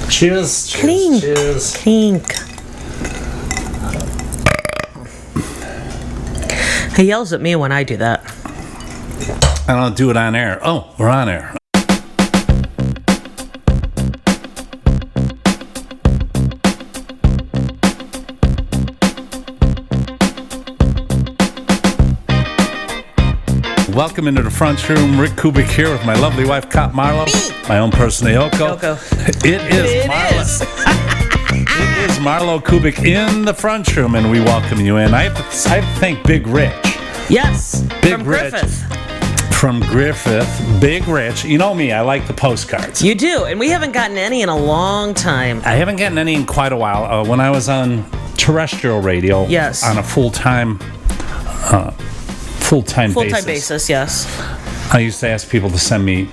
Cheers. Clink. Cheers. Clink. He yells at me when I do that. I don't do it on air. Oh, we're on air. Welcome into the front room. Rick Kubic here with my lovely wife, Cop Marlow. My own person, Yoko. It is MarlowKubic in the front room, and we welcome you in. I have to thank Big Rich. Yes, Big from Rich. Griffith. From Griffith, Big Rich. You know me, I like the postcards. You do, and we haven't gotten any in a long time. I haven't gotten any in quite a while. When I was on terrestrial radio, yes, on a full-time basis, yes, I used to ask people to send me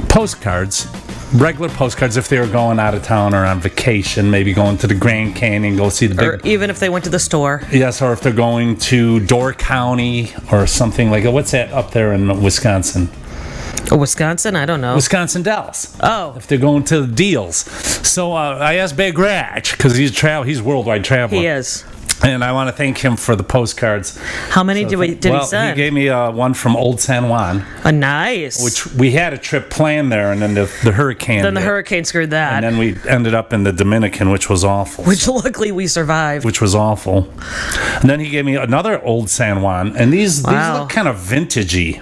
postcards, regular postcards, if they were going out of town or on vacation, maybe going to the Grand Canyon, go see the big... Or even if they went to the store. Yes, or if they're going to Door County or something like... What's that up there in Wisconsin? Oh, Wisconsin? I don't know. Wisconsin Dells. Oh. If they're going to the deals. So I asked Big Ratch, because he's worldwide traveler. He is. And I want to thank him for the postcards. How many did he send? Well, he gave me one from Old San Juan. Nice. Which we had a trip planned there, and then the hurricane. Then the hurricane screwed that. And then we ended up in the Dominican, which was awful. Which luckily we survived. Which was awful. And then he gave me another Old San Juan, and these look kind of vintagey.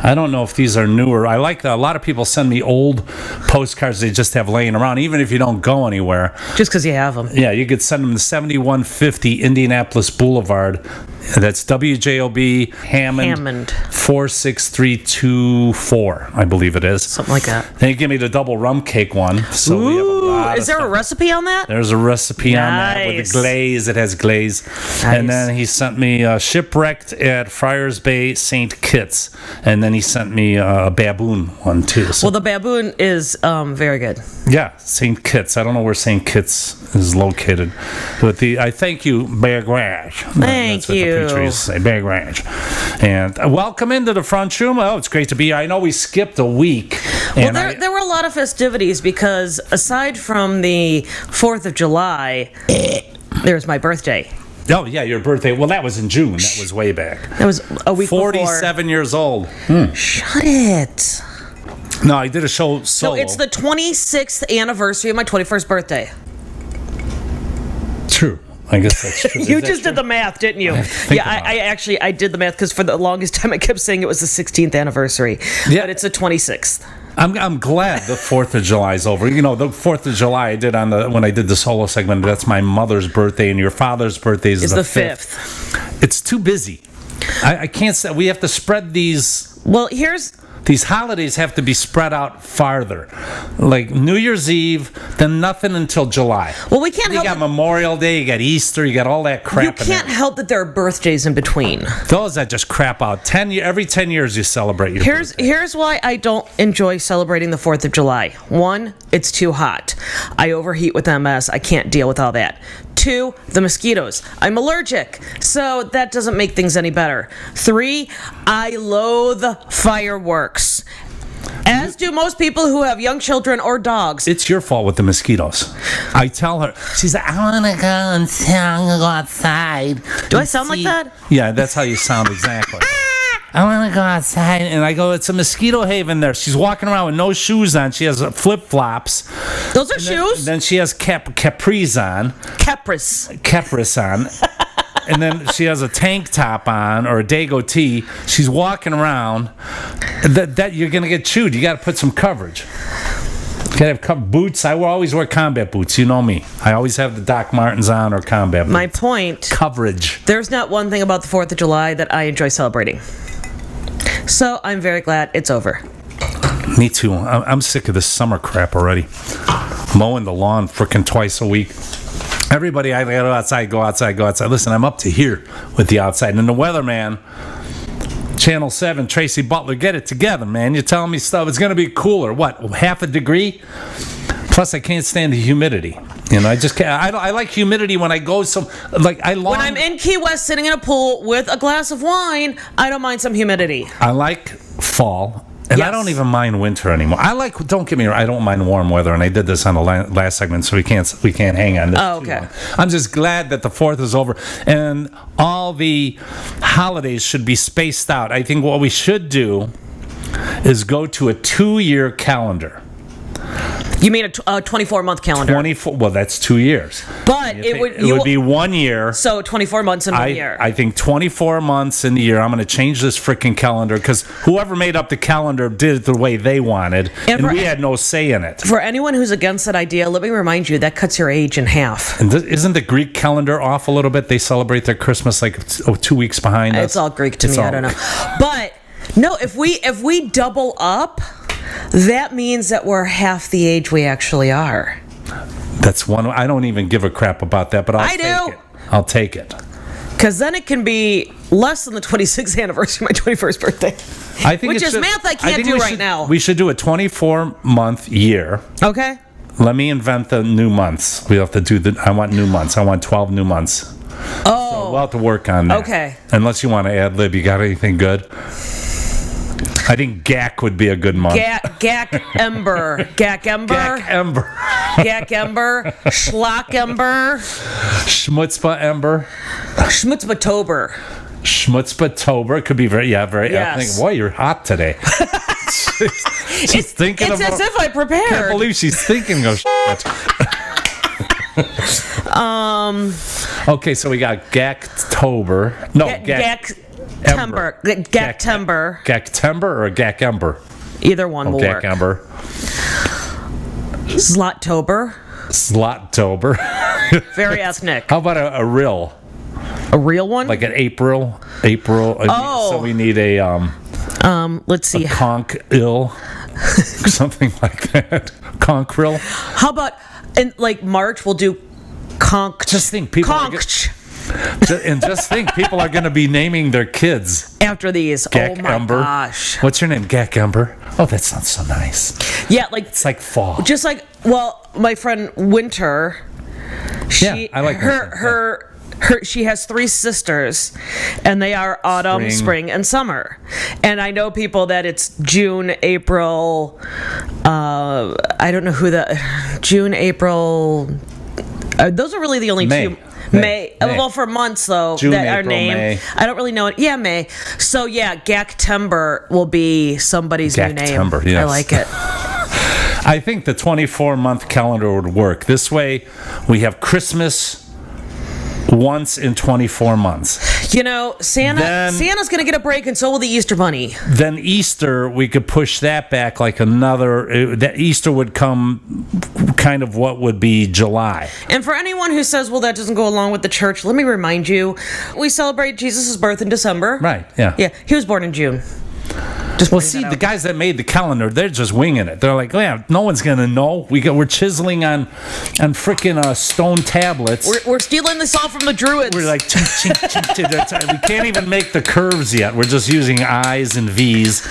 I don't know if these are newer. I like that. A lot of people send me old postcards they just have laying around, even if you don't go anywhere. Just because you have them. Yeah, you could send them to 7150 Indianapolis Boulevard. That's WJOB Hammond 46324, I believe it is. Something like that. Then he gave me the double rum cake one. So we have a lot is there a recipe on that? There's a recipe on that with the glaze. It has glaze. Nice. And then he sent me Shipwrecked at Friars Bay, St. Kitts. And then he sent me a baboon one too. So. Well, the baboon is very good. Yeah, St. Kitts. I don't know where St. Kitts is located. But I thank you, Big Ranch. Thank you. The preacher used to say, Big Ranch. And welcome into the front room. Oh, it's great to be here. I know we skipped a week. Well, there were a lot of festivities because aside from the 4th of July, there's my birthday. Oh, yeah, your birthday. Well, that was in June. That was way back. That was a week 47 years old. Shut it. No, I did a show solo. So it's the 26th anniversary of my 21st birthday. True. I guess that's true. You just did the math, didn't you? Yeah, I did the math because for the longest time I kept saying it was the 16th anniversary. Yeah. But it's the 26th. I'm glad the 4th of July is over. You know, the 4th of July I did when I did the solo segment. That's my mother's birthday, and your father's birthday is the 5th. It's too busy. I can't say. We have to spread these. Well, these holidays have to be spread out farther. Like New Year's Eve, then nothing until July. Well, we can't help. You got Memorial Day, you got Easter, you got all that crap. You can't help that there are birthdays in between. Those that just crap out. Every 10 years you celebrate your birthday. Here's why I don't enjoy celebrating the 4th of July. 1, it's too hot. I overheat with MS. I can't deal with all that. 2, the mosquitoes. I'm allergic, so that doesn't make things any better. 3, I loathe fireworks. As do most people who have young children or dogs. It's your fault with the mosquitoes. I tell her, she's like, I want to go outside. Do I sound like that? Yeah, that's how you sound exactly. I want to go outside. And I go, it's a mosquito haven there. She's walking around with no shoes on. She has flip-flops. Those are shoes? Then she has capris on. Capris on. And then she has a tank top on or a Dago tee. She's walking around. That you're going to get chewed. You got to put some coverage. You got to have boots. I will always wear combat boots. You know me. I always have the Doc Martens on or combat boots. My point. Coverage. There's not one thing about the 4th of July that I enjoy celebrating. So I'm very glad it's over. Me too. I'm sick of this summer crap already. Mowing the lawn frickin' twice a week. Everybody, I go outside. Listen, I'm up to here with the outside. And the weatherman, Channel 7, Tracy Butler, get it together, man. You're telling me stuff. It's going to be cooler. What, half a degree? Plus, I can't stand the humidity. You know, I just can't. I like humidity when I go when I'm in Key West sitting in a pool with a glass of wine, I don't mind some humidity. I like fall And I don't even mind winter anymore. Don't get me wrong, I don't mind warm weather, and I did this on the last segment, so we can't hang on this too okay. long. I'm just glad that the 4th is over, and all the holidays should be spaced out. I think what we should do is go to a 2-year calendar. You mean a 24-month calendar? 24. Well, that's 2 years. But it would be 1 year. So 24 months in 1 year. I think 24 months in the year. I'm going to change this freaking calendar because whoever made up the calendar did it the way they wanted, and we had no say in it. For anyone who's against that idea, let me remind you that cuts your age in half. And isn't the Greek calendar off a little bit? They celebrate their Christmas like 2 weeks behind us. It's all Greek to me. I don't know. But no, if we double up, that means that we're half the age we actually are. That's one. I don't even give a crap about that, but I'll take it. Because then it can be less than the 26th anniversary of my 21st birthday. Which is math I can't do right now. We should do a 24-month year. Okay. Let me invent the new months. We have to do I want new months. I want 12 new months. Oh. So we'll have to work on that. Okay. Unless you want to ad lib. You got anything good? I think Gak would be a good month. Gak Ember. Gak Ember. Gak Ember. Gak Ember. Schlock Ember. Schmutzpah Ember. Schmutzpah-tober. Schmutzpah-tober could be very ethnic. Boy, you're hot today. She's thinking it's as if I prepared. Can't believe she's thinking of shit. Okay, so we got Gaktober. No, Gaktember. Gaktember or Gakember? Either one will work. Gakember. Slottober. Very ethnic. How about a real? A real one? Like an April. Oh. So we need a let's see. A conch-ill. Something like that. Conch-rill. How about in like March we'll do conch. Just think people just think people are going to be naming their kids after these. Gak oh my Ember. Gosh. What's your name? Gak Ember. Oh, that sounds so nice. Yeah, like it's like fall. Just like my friend Winter. I like her. She has 3 sisters, and they are autumn, spring, and summer. And I know people that it's June, April. I don't know who June, April. Those are really the only two. May. Well, for months though, June, that are April, named. May. I don't really know it. Yeah, May. So yeah, Gaktember will be somebody's new name. Yes. I like it. I think the 24-month calendar would work. This way, we have Christmas once in 24 months. You know, Santa's going to get a break, and so will the Easter Bunny. Then Easter, we could push that back like that Easter would come kind of what would be July. And for anyone who says, well, that doesn't go along with the church, let me remind you, we celebrate Jesus' birth in December. Right, yeah. Yeah, he was born in June. Well, see, the guys that made the calendar, they're just winging it. They're like, yeah, no one's going to know. We're chiseling on freaking stone tablets. We're stealing this all from the Druids. We're like, ching, ching, ching, we can't even make the curves yet. We're just using I's and V's.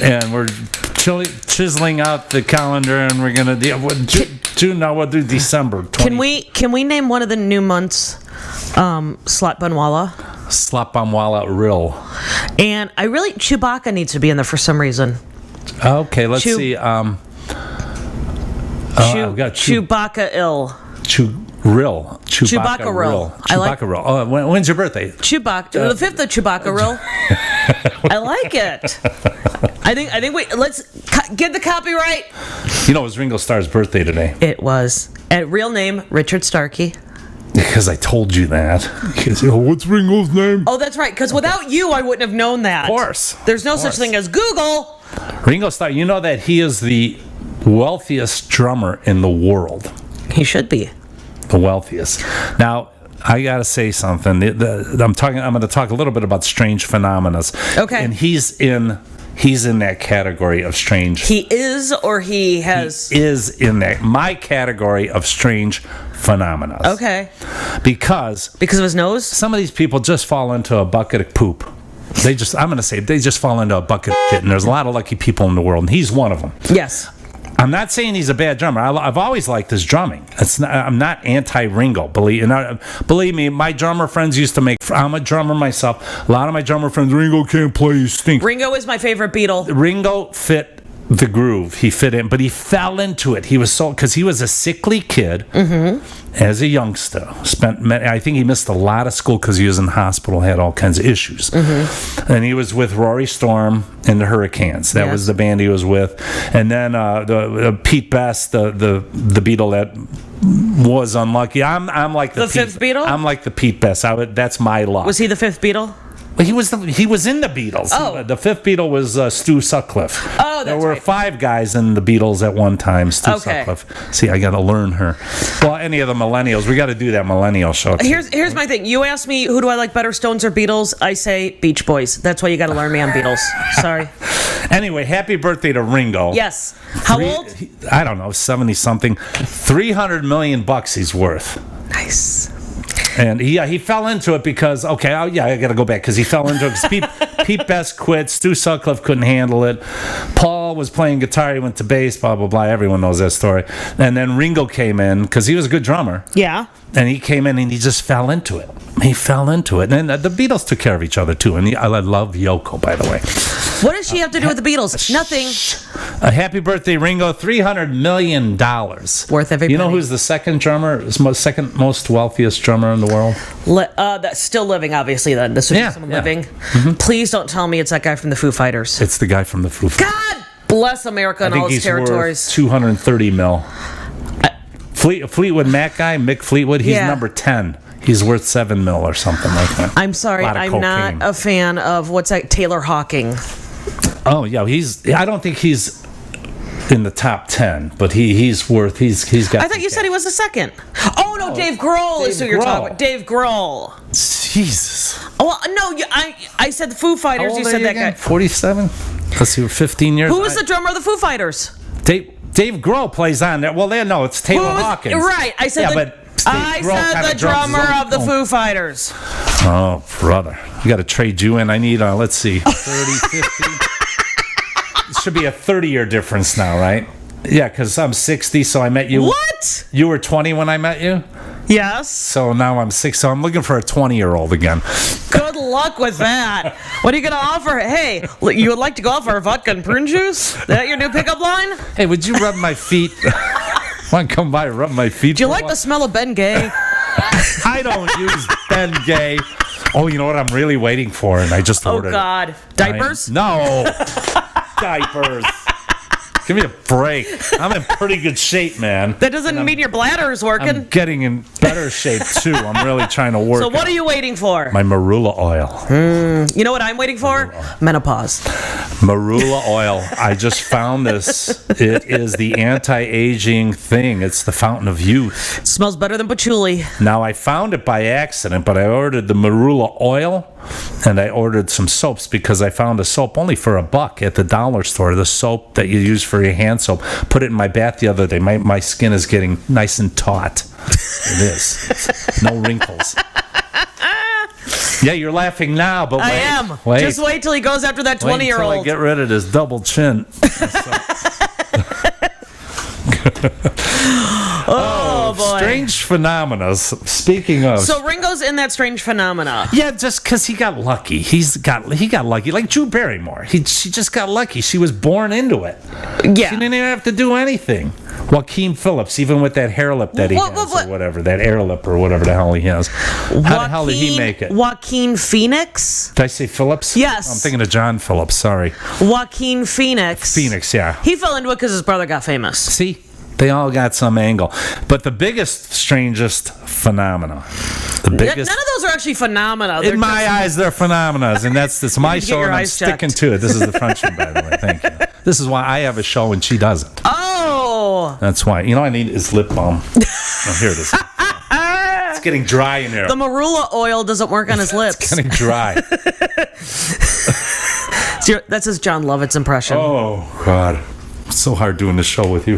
And we're chiseling out the calendar, and we're going to June, now we'll do December. 20. Can we name one of the new months Slot Banwala? Slot Banwala Rill. And Chewbacca needs to be in there for some reason. Okay, let's see. I've got Chewbacca ill. Chewbacca Rill. I like Rill. Oh, when's your birthday? Chewbacca. The 5th of Chewbacca Rill. I like it. I think let's get the copyright. You know, it was Ringo Starr's birthday today. It was. And real name Richard Starkey. Because I told you that. Because, what's Ringo's name? Oh, that's right. Because without you, I wouldn't have known that. Of course. There's no such thing as Google. Ringo Starr, you know that he is the wealthiest drummer in the world. He should be. The wealthiest. Now, I got to say something. I'm going to talk a little bit about strange phenomena. Okay. And he's in that category of strange. He is, or he has? He is in my category of strange phenomena. Okay. Because of his nose? Some of these people just fall into a bucket of poop. They just fall into a bucket of shit, and there's a lot of lucky people in the world, and he's one of them. Yes. I'm not saying he's a bad drummer. I've always liked his drumming. I'm not anti-Ringo. Believe me, my drummer friends used to make... I'm a drummer myself. A lot of my drummer friends, Ringo can't play, he stinks. Ringo is my favorite Beatle. Ringo fit the groove. He fit in, but he fell into it. He was because he was a sickly kid as a youngster. I think he missed a lot of school because he was in the hospital, had all kinds of issues. And he was with Rory Storm and the Hurricanes. That was the band he was with. And then the Pete Best, the Beatle that was unlucky. I'm like the fifth Beatle. I'm like the Pete Best. That's my luck. Was he the fifth Beatle? He was in the Beatles. Oh. The fifth Beatle was Stu Sutcliffe. Oh, that's There were right. 5 guys in the Beatles at one time. Stu Sutcliffe. See, I got to learn her. Well, any of the millennials, we got to do that millennial show. Here's my thing. You asked me, who do I like better, Stones or Beatles? I say Beach Boys. That's why you got to learn me on Beatles. Sorry. Anyway, happy birthday to Ringo. Yes. How old? I don't know, 70-something. $300 million he's worth. Nice. And he fell into it because, I got to go back because he fell into it because Pete Best quit. Stu Sutcliffe couldn't handle it. Paul was playing guitar. He went to bass, blah, blah, blah. Everyone knows that story. And then Ringo came in because he was a good drummer. Yeah. And he came in and he just fell into it. He fell into it. And the Beatles took care of each other, too. And I love Yoko, by the way. What does she have to do with the Beatles? Nothing. A happy birthday, Ringo. $300 million. Worth every You know penny. who's the second most wealthiest drummer in the world? That's still living, obviously, then. This would be someone living. Please don't tell me it's that guy from the Foo Fighters. It's the guy from the Foo Fighters. God bless America and all its territories. Worth $230 million. Fleetwood Mac guy, Mick Fleetwood, he's number 10. He's worth $7 million or something like that. I'm sorry, I'm not a fan of Taylor Hawking. Oh yeah, I don't think he's in the top 10, but he's got. I thought you said he was the second. Oh no, Dave Grohl is who you're talking about. Dave Grohl. Jesus. Oh no, I said the Foo Fighters. You said that guy. 47. Let's see, 15 years. Who was the drummer of the Foo Fighters? Dave Grohl plays on there. Well, no, it's Taylor Hawkins. Right, I said the drummer of the Foo Fighters. Oh, brother. We got to trade you in. I need, let's see, 30, 50. It should be a 30-year difference now, right? Yeah, because I'm 60, so I met you. What? You were 20 when I met you? Yes. So now I'm 6, so I'm looking for a 20-year-old again. Good luck with that. What are you going to offer? Hey, you would like to go out for a vodka and prune juice? Is that your new pickup line? Hey, would you rub my feet? Want to come by and rub my feet? Do you like the smell of Ben Gay? I don't use Ben Gay. Oh, you know what I'm really waiting for? And I just ordered. Oh, God. Diapers? No. Diapers. Give me a break. I'm in pretty good shape, man. That doesn't mean your bladder is working. I'm getting in better shape, too. I'm really trying to work. So what are you waiting for? My marula oil. You know what I'm waiting for? Menopause. Marula oil. I just found this. It is the anti-aging thing. It's the fountain of youth. It smells better than patchouli. Now, I found it by accident, but I ordered the marula oil, and I ordered some soaps because I found a soap only for $1 at the dollar store. The soap that you use for your hand soap. Put it in my bath the other day. My skin is getting nice and taut. It is. No wrinkles. Yeah, you're laughing now, but wait. I am. Wait. Just wait till he goes after that 20-year-old. Wait until I get rid of this double chin. Oh, boy. Strange phenomena. Speaking of. So Ringo's in that strange phenomena. Yeah, just because he got lucky. He got lucky. Like Drew Barrymore. She just got lucky. She was born into it. Yeah. She didn't even have to do anything. Joaquin Phillips, even with that hair lip that he has, or whatever, that air lip or whatever the hell he has. How the hell did he make it? Joaquin Phoenix? Did I say Phillips? Yes. I'm thinking of John Phillips, sorry. Joaquin Phoenix. Phoenix, yeah. He fell into it because his brother got famous. See? They all got some angle. But the biggest, strangest phenomena. None of those are actually phenomena. In my eyes, they're phenomena. And it's my show, and I'm sticking to it. This is the Frenchman, by the way. Thank you. This is why I have a show and she doesn't. Oh! That's why. You know, I need is lip balm. Oh, here it is. It's getting dry in here. The marula oil doesn't work on his lips. It's getting dry. That's his John Lovitz impression. Oh, God. It's so hard doing this show with you.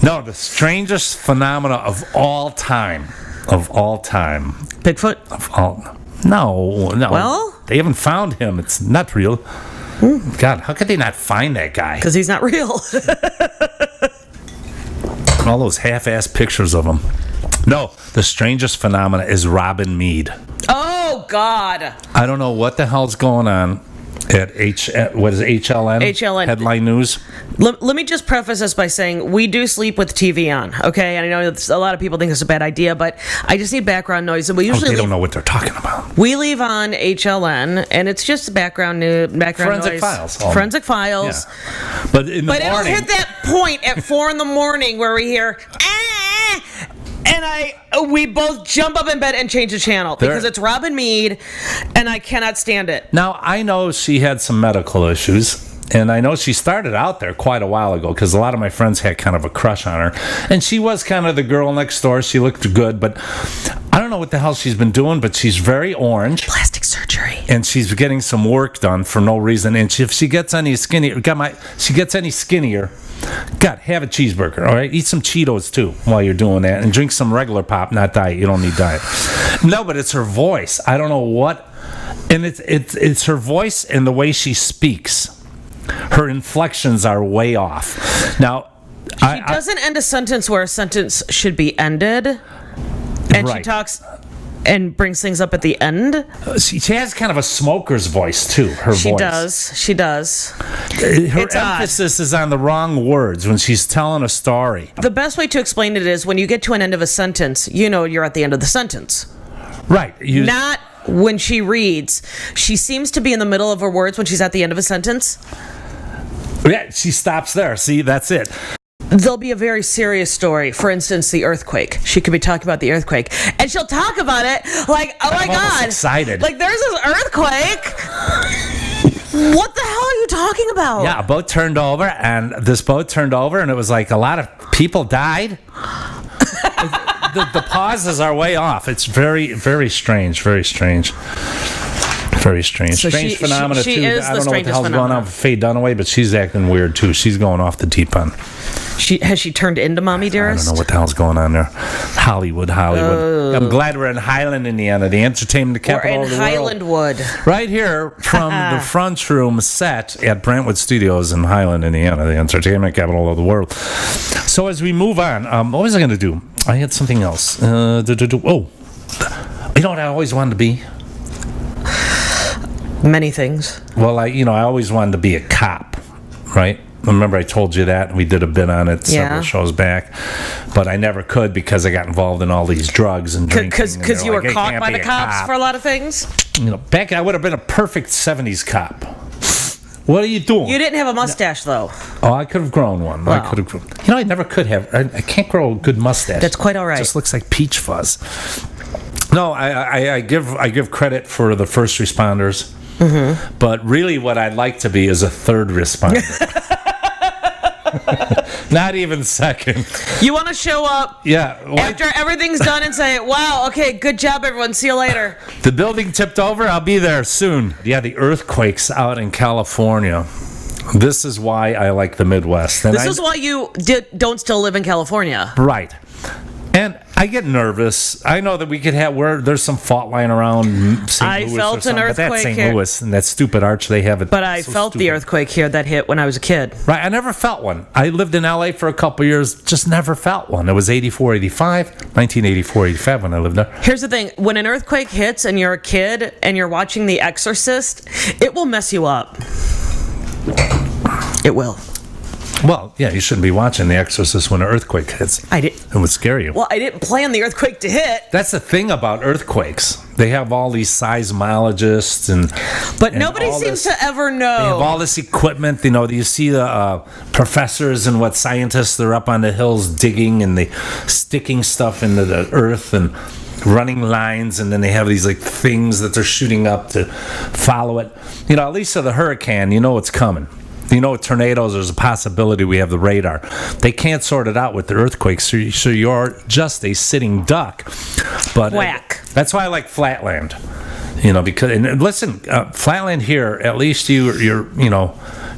No, the strangest phenomena of all time. Bigfoot? No. Well? They haven't found him. It's not real. God, how could they not find that guy? Because he's not real. All those half-ass pictures of him. No, the strangest phenomena is Robin Meade. Oh, God. I don't know what the hell's going on at HLN? HLN. Headline News. Let me just preface this by saying we do sleep with TV on, okay? And I know a lot of people think it's a bad idea, but I just need background noise. And we usually they don't know what they're talking about. We leave on HLN, and it's just background Forensic noise. Files. Forensic Files. Yeah. But in the morning... But it'll hit that point at 4 in the morning where we hear... Ah! And we both jump up in bed and change the channel because it's Robin Meade, and I cannot stand it. Now, I know she had some medical issues, and I know she started out there quite a while ago because a lot of my friends had kind of a crush on her, and she was kind of the girl next door. She looked good, but I don't know what the hell she's been doing, but she's very orange. Plastic surgery. And she's getting some work done for no reason, and if she gets any skinnier, God, have a cheeseburger, all right? Eat some Cheetos, too, while you're doing that. And drink some regular pop, not diet. You don't need diet. No, but it's her voice. I don't know what. And it's her voice and the way she speaks. Her inflections are way off. Now, she doesn't end a sentence where a sentence should be ended. And right. She talks... and brings things up at the end. She has kind of a smoker's voice, too, her voice. She does. Her emphasis is on the wrong words when she's telling a story. The best way to explain it is when you get to an end of a sentence, you know you're at the end of the sentence. Right. Not when she reads. She seems to be in the middle of her words when she's at the end of a sentence. Yeah, she stops there. See, that's it. There'll be a very serious story. For instance, the earthquake. She could be talking about the earthquake, and she'll talk about it like, "Oh my God, I'm excited! Like there's this earthquake. What the hell are you talking about?" Yeah, a boat turned over, and it was like a lot of people died. the pauses are way off. It's very, very strange. Very strange. Very strange. So strange phenomena, she too. Is I don't the know what the hell's phenomena. going on with Faye Dunaway, but she's acting weird, too. She's going off the deep end. Has she turned into Mommy Dearest? I don't know what the hell's going on there. Hollywood. I'm glad we're in Highland, Indiana, the entertainment capital of the world. We're in Highlandwood. Right here from the TheFrunchRoom set at Brentwood Studios in Highland, Indiana, the entertainment capital of the world. So as we move on, what was I going to do? I had something else. Oh, you know what I always wanted to be? Many things. Well, I always wanted to be a cop, right? Remember I told you that? We did a bit on it several shows back. But I never could because I got involved in all these drugs and drinking. Because you were caught by the cops for a lot of things? Back I would have been a perfect 70s cop. What are you doing? You didn't have a mustache, though. Oh, I could have grown one. Well. I could have grown. I never could have. I can't grow a good mustache. That's quite all right. It just looks like peach fuzz. No, I give credit for the first responders. Mm-hmm. But really what I'd like to be is a third responder. Not even second. You want to show up after everything's done and say, wow, okay, good job, everyone. See you later. The building tipped over. I'll be there soon. Yeah, the earthquakes out in California. This is why I like the Midwest. And this is why you don't still live in California. Right. And I get nervous. I know that we could have there's some fault line around St. Louis felt an earthquake but that's St. here. Louis and that stupid arch they have. But I felt the earthquake here that hit when I was a kid. Right, I never felt one. I lived in LA for a couple years, just never felt one. It was 1984, 85 when I lived there. Here's the thing. When an earthquake hits and you're a kid and you're watching The Exorcist, it will mess you up. It will. Well, yeah, you shouldn't be watching The Exorcist when an earthquake hits. It would scare you. Well, I didn't plan the earthquake to hit. That's the thing about earthquakes. They have all these seismologists But nobody seems to ever know. They have all this equipment. You see the professors and what scientists, they're up on the hills digging and they sticking stuff into the earth and running lines, and then they have these things that they're shooting up to follow it. At least with a hurricane, you know it's coming. With tornadoes, there's a possibility we have the radar. They can't sort it out with the earthquakes, so you're just a sitting duck. But whack. That's why I like Flatland. Because listen, Flatland here, at least you're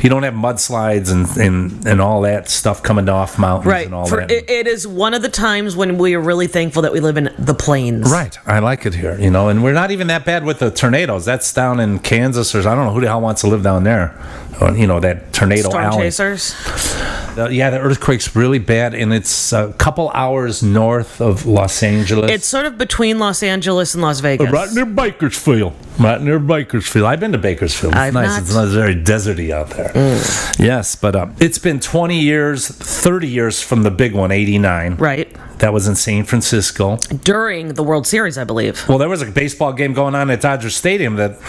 You don't have mudslides and all that stuff coming off mountains Right. and all that. It is one of the times when we are really thankful that we live in the plains. Right. I like it here, and we're not even that bad with the tornadoes. That's down in Kansas, or I don't know who the hell wants to live down there. Or, that tornado Storm alley. chasers. Yeah, the earthquake's really bad, and it's a couple hours north of Los Angeles. It's sort of between Los Angeles and Las Vegas. Right near Bakersfield. I've been to Bakersfield. It's I've nice. not. It's not very deserty out there. Yes, but it's been 20 years, 30 years from the big one, 89. Right. That was in San Francisco. During the World Series, I believe. Well, there was a baseball game going on at Dodger Stadium that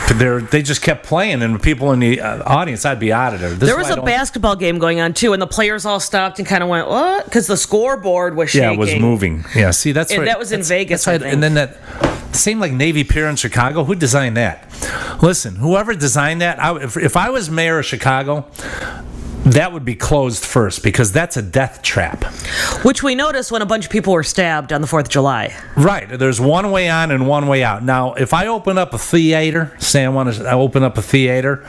they just kept playing, and people in the audience, I'd be out of there. There was a basketball game going on, too, and the players all stopped and kind of went, what? Because the scoreboard was shaking. Yeah, it was moving. Yeah, see, that's And right. that was in Vegas, That's right. I think. And then that same like Navy Pier in Chicago. Who designed that? Listen, whoever designed that, if I was mayor of Chicago, that would be closed first because that's a death trap. Which we noticed when a bunch of people were stabbed on the 4th of July. Right. There's one way on and one way out. Now, if I open up a theater, say I open up a theater,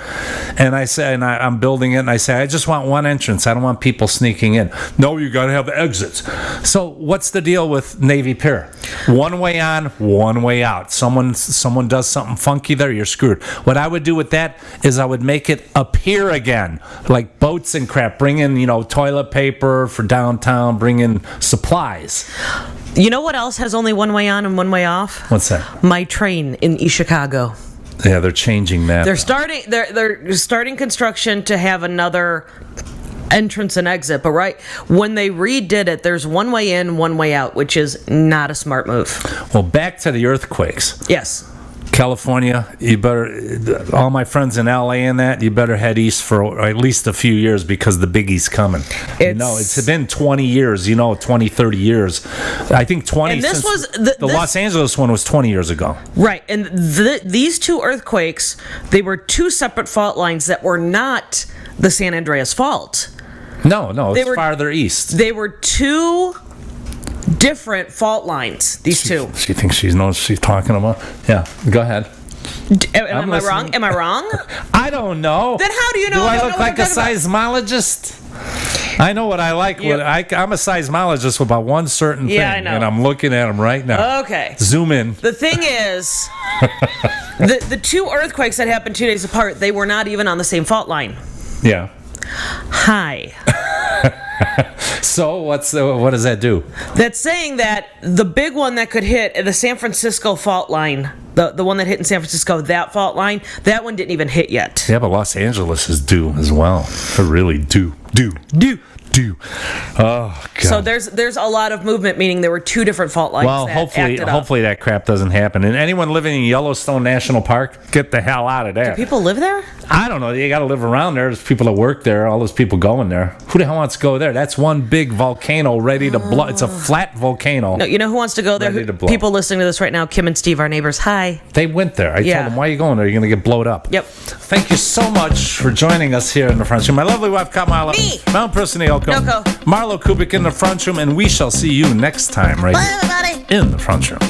and I say, and I'm building it, and I say, I just want one entrance. I don't want people sneaking in. No, you got to have exits. So what's the deal with Navy Pier? One way on, one way out. Someone does something funky there, you're screwed. What I would do with that is I would make it appear again, like boats and crap. Bring in, toilet paper for downtown. Bring in supplies. You know what else has only one way on and one way off? What's that? My train in East Chicago. Yeah, they're changing that. They're starting construction to have another entrance and exit, but right when they redid it, there's one way in, one way out, which is not a smart move. Well, back to the earthquakes. Yes. California, you better, all my friends in LA and that, you better head east for at least a few years because the biggie's coming. It's been 20 years, 20, 30 years. I think 20 and this since was the Los Angeles one was 20 years ago. Right. And these two earthquakes, they were two separate fault lines that were not the San Andreas fault. No, it's farther east. They were two different fault lines, these two. She thinks she knows what she's talking about. Yeah, go ahead. Am I wrong? Am I wrong? I don't know. Then how do you know? Do I look like a seismologist? I know what I like. I'm a seismologist about one certain thing. I know. And I'm looking at them right now. Okay. Zoom in. The thing is, the two earthquakes that happened 2 days apart, they were not even on the same fault line. Yeah. Hi. So what does that do? That's saying that the big one that could hit the San Francisco fault line, the one that hit in San Francisco, that fault line, that one didn't even hit yet. Yeah, but Los Angeles is due as well. They're really due. Oh, God. So there's a lot of movement, meaning there were two different fault lines. Well, hopefully that crap doesn't happen. And anyone living in Yellowstone National Park, get the hell out of there. Do people live there? I don't know. You got to live around there. There's people that work there. All those people going there. Who the hell wants to go there? That's one big volcano ready to blow. It's a flat volcano. No, you know who wants to go there? People listening to this right now, Kim and Steve, our neighbors. Hi. They went there. I told them, why are you going there? You're going to get blowed up. Yep. Thank you so much for joining us here in the front room. My lovely wife, Kamala. Me. Mount Person Yoko. Marlow Kubic in the front room, and we shall see you next time, right? Bye, everybody. In the front room.